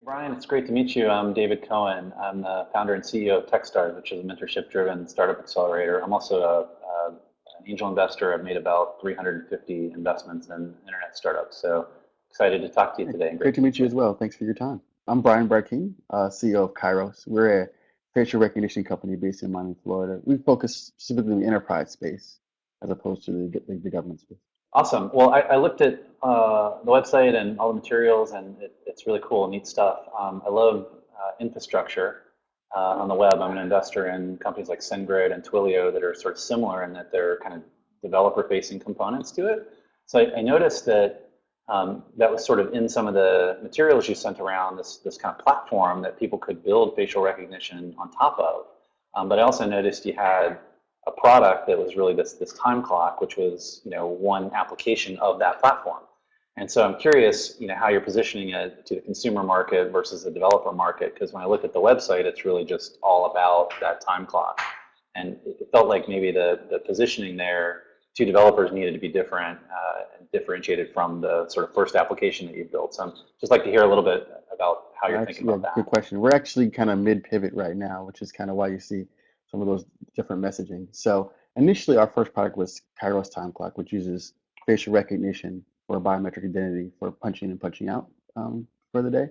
Brian, it's great to meet you. I'm David Cohen. I'm the founder and CEO of TechStars, which is a mentorship-driven startup accelerator. I'm also an angel investor. I've made about 350 investments in internet startups. So excited to talk to you Hey, today and great great to to meet meet you you. as well. Thanks for your time. I'm Brian Brackeen, CEO of Kairos. We're a facial recognition company based in Miami, Florida. We focus specifically in the enterprise space as opposed to the government space. Awesome. Well, I looked at the website and all the materials, and it's really cool, neat stuff. I love infrastructure on the web. I'm an investor in companies like SendGrid and Twilio that are sort of similar in that they're kind of developer-facing components to it. So I noticed that that was sort of in some of the materials you sent around, this kind of platform that people could build facial recognition on top of. But I also noticed you had a product that was really this time clock, which was one application of that platform. And so I'm curious, how you're positioning it to the consumer market versus the developer market, because when I look at the website, it's really just all about that time clock. And it felt like maybe the positioning there to developers needed to be different and differentiated from the sort of first application that you built. So I'd just like to hear a little bit about how you're thinking Actually, yeah, about good that. question. We're actually kind of mid-pivot right now, which is kind of why you see some of those different messaging. So initially, our first product was Kairos Time Clock, which uses facial recognition for biometric identity for punching and punching out for the day.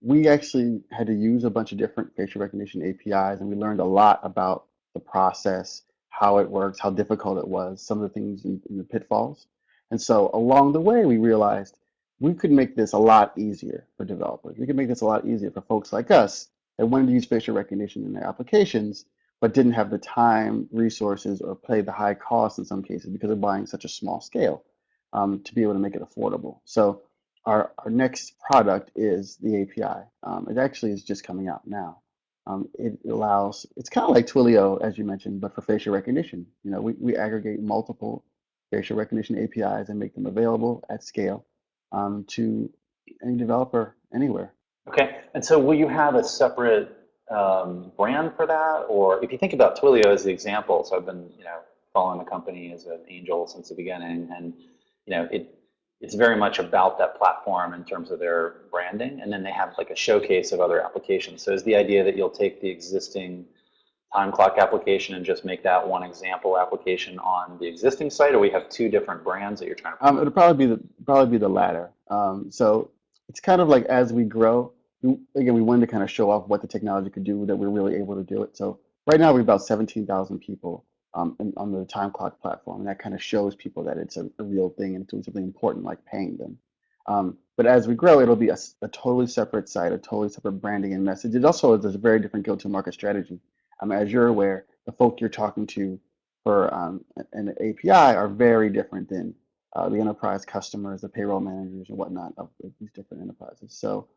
We actually had to use a bunch of different facial recognition APIs, and we learned a lot about the process, how it works, how difficult it was, some of the things in the pitfalls. And so along the way, we realized we could make this a lot easier for developers. We could make this a lot easier for folks like us that wanted to use facial recognition in their applications, but didn't have the time, resources, or pay the high cost in some cases because of buying such a small scale to be able to make it affordable. So our next product is the API. It actually is just coming out now. It allows, it's kind of like Twilio, as you mentioned, but for facial recognition. We aggregate multiple facial recognition APIs and make them available at scale to any developer anywhere. Okay, and so will you have a separate brand for that? Or if you think about Twilio as the example, so I've been, following the company as an angel since the beginning, and it's very much about that platform in terms of their branding, and then they have like a showcase of other applications. So is the idea that you'll take the existing time clock application and just make that one example application on the existing site, or we have two different brands that you're trying to promote? It'll probably be the latter. So it's kind of like as we grow, again, we wanted to kind of show off what the technology could do that we're really able to do it. So right now we have about 17,000 people on the time clock platform, and that kind of shows people that it's a real thing and it's doing something important like paying them. But as we grow, it'll be a totally separate site, a totally separate branding and message. It also is a very different go-to-market strategy. As you're aware, the folk you're talking to for an API are very different than the enterprise customers, the payroll managers, and whatnot of these different enterprises. So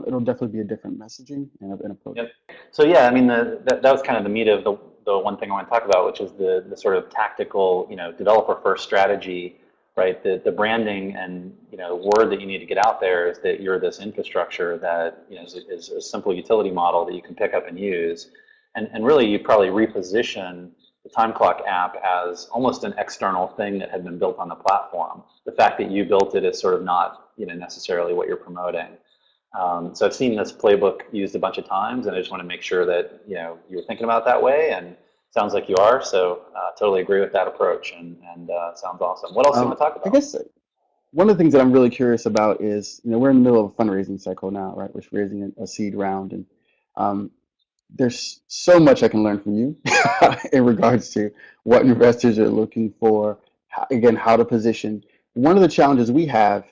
it'll definitely be a different messaging and an approach. Yep. So yeah, I mean, that was kind of the meat of the one thing I want to talk about, which is the sort of tactical, developer first strategy, right? The branding and word that you need to get out there is that you're this infrastructure that is a simple utility model that you can pick up and use, and really you probably reposition the time clock app as almost an external thing that had been built on the platform. The fact that you built it is sort of not necessarily what you're promoting. So I've seen this playbook used a bunch of times, and I just want to make sure that you're thinking about it that way, and it sounds like you are. So totally agree with that approach, and sounds awesome. What else do you want to talk I about? guess one of the things that I'm really curious about is, we're in the middle of a fundraising cycle now, right? We're raising a seed round, and um, there's so much I can learn from you in regards to what investors are looking for, again, how to position. One of the challenges we have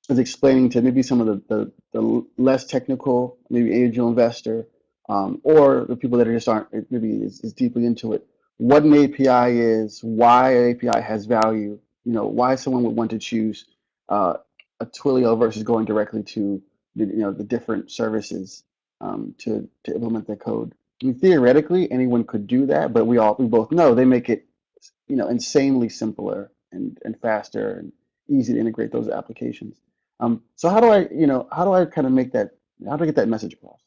is explaining to maybe some of the less technical, maybe angel investor, or the people that just aren't maybe as deeply into it, what an API is, why an API has value, why someone would want to choose a Twilio versus going directly to the different services to implement their code. I mean, theoretically, anyone could do that, but we both know they make it insanely simpler and faster and easy to integrate those applications. So how do I kind of make that, how do I get that message across?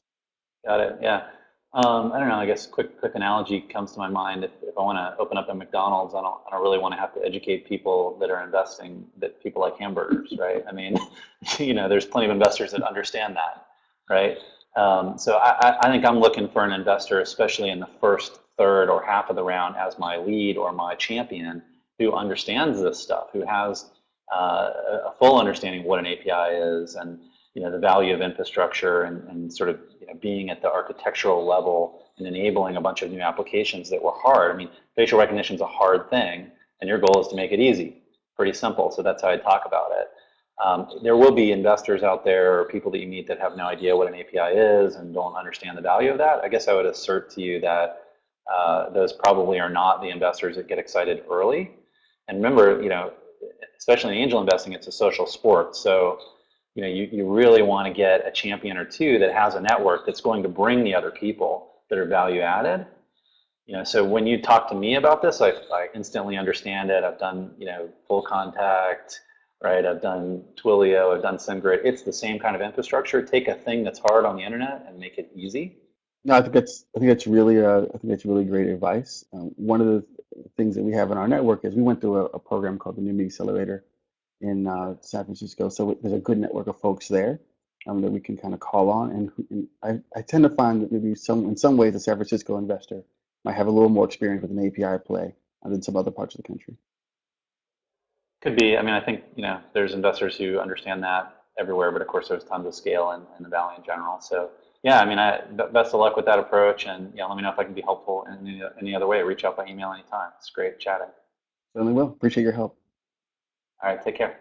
Got it. Yeah. I don't know. I guess quick analogy comes to my mind. If I want to open up a McDonald's, I don't really want to have to educate people that are investing that people like hamburgers, right? I mean, there's plenty of investors that understand that. right? So I think I'm looking for an investor, especially in the first third or half of the round, as my lead or my champion who understands this stuff, who has a full understanding of what an API is, and the value of infrastructure, and sort of being at the architectural level and enabling a bunch of new applications that were hard. I mean, facial recognition is a hard thing, and your goal is to make it easy. Pretty simple. So that's how I talk about it. There will be investors out there or people that you meet that have no idea what an API is and don't understand the value of that. I guess I would assert to you that those probably are not the investors that get excited early. And remember, especially in angel investing, it's a social sport. So, you really want to get a champion or two that has a network that's going to bring the other people that are value added. So when you talk to me about this, I instantly understand it. I've done, full contact, right? I've done Twilio, I've done SendGrid. It's the same kind of infrastructure. Take a thing that's hard on the internet and make it easy. No, I think that's really great advice. One of the things that we have in our network is we went through a program called the New Me Accelerator in San Francisco. So there's a good network of folks there that we can kind of call on. And I tend to find that maybe in some ways, a San Francisco investor might have a little more experience with an API play than some other parts of the country. Could be. I mean, I think, there's investors who understand that everywhere, but of course there's tons of scale in the Valley in general. So yeah, I mean, best of luck with that approach, and let me know if I can be helpful in any other way. Reach out by email anytime. It's great chatting. Certainly will. Appreciate your help. All right, take care.